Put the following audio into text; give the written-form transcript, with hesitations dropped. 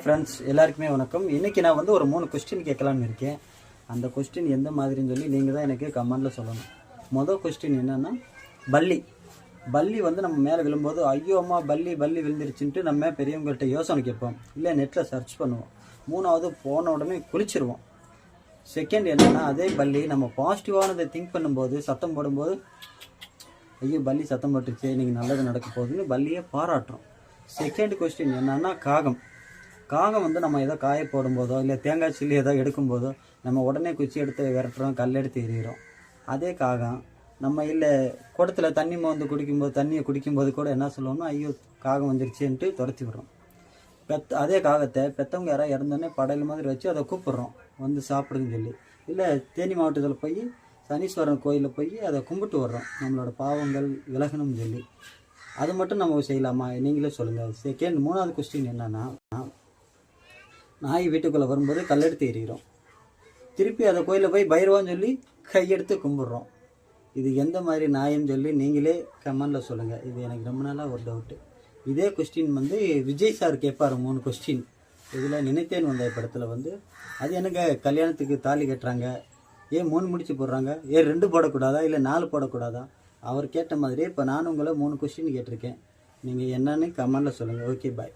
Friends, எல்லாருக்குமே வணக்கம். இன்றைக்கி நான் வந்து ஒரு 3 கொஸ்டின் கேட்கலான்னு இருக்கேன். அந்த கொஸ்டின் எந்த மாதிரின்னு சொல்லி நீங்கள் தான் எனக்கு கமெண்டில் சொல்லணும். மொதல் கொஸ்டின் என்னென்னா, பல்லி வந்து நம்ம மேலே விழும்போது ஐயோ அம்மா பல்லி விழுந்துருச்சுன்ட்டு நம்ம பெரியவங்கள்ட்ட யோசனை கேட்போம், இல்லை நெட்டில் சர்ச் பண்ணுவோம். 3வது போன உடனே குளிச்சிருவோம். செகண்ட் என்னென்னா, அதே பல்லி நம்ம பாசிட்டிவானதை திங்க் பண்ணும்போது சத்தம் போடும்போது ஐயோ பல்லி சத்தம் போட்டுருச்சு, இன்றைக்கி நல்லது நடக்க போகுதுன்னு பல்லியை பாராட்டுறோம். செகண்ட் கொஸ்டின் என்னன்னா, காகம் வந்து நம்ம ஏதோ காய போடும்போதோ இல்லை தேங்காய் சில்லி ஏதோ எடுக்கும்போதோ நம்ம உடனே குச்சி எடுத்து விரட்டுறோம், கல் எடுத்து எறிகிறோம். அதே காகம் நம்ம இல்லை குடத்தில் தண்ணியை குடிக்கும்போது கூட என்ன சொல்லுவோம்னா, ஐயோ காகம் வந்துருச்சுன்ட்டு துரத்தி விடுறோம். அதே காகத்தை பெற்றவங்க யாராவது இறந்தோடனே படையல் மாதிரி வச்சு அதை கூப்பிட்றோம் வந்து சாப்பிடுன்னு சொல்லி. இல்லை தேனி மாவட்டத்தில் போய் சனீஸ்வரன் கோயிலில் போய் அதை கும்பிட்டு வர்றோம், நம்மளோட பாவங்கள் விலகணும்னு சொல்லி. அது மட்டும் நம்ம செய்யலாமா? நீங்களே சொல்லுங்கள். மூணாவது கொஸ்டின் என்னன்னா, நாய் வீட்டுக்குள்ளே வரும்போது கல்லெடுத்து எறிகிறோம், திருப்பி அதை கோயிலில் போய் பைரவான்னு சொல்லி கையெடுத்து கும்பிட்றோம். இது எந்த மாதிரி நாயின்னு சொல்லி நீங்களே கமெண்டில் சொல்லுங்கள். இது எனக்கு ரொம்ப நாளாக ஒரு டவுட்டு. இதே கொஸ்டின் வந்து விஜய் சார் கேட்பார் 3 கொஸ்டின். இதில் நினைத்தேன் வந்த படத்தில் வந்து, அது எனக்கு கல்யாணத்துக்கு தாலி கட்டுறாங்க, ஏன் 3 முடிச்சு போடுறாங்க, ஏன் 2 போடக்கூடாதா இல்லை 4 போடக்கூடாதா? அவர் கேட்ட மாதிரி இப்போ நான் உங்களை 3 கொஸ்டின் கேட்டிருக்கேன். நீங்கள் என்னன்னு கமெண்டில் சொல்லுங்கள். ஓகே, பாய்.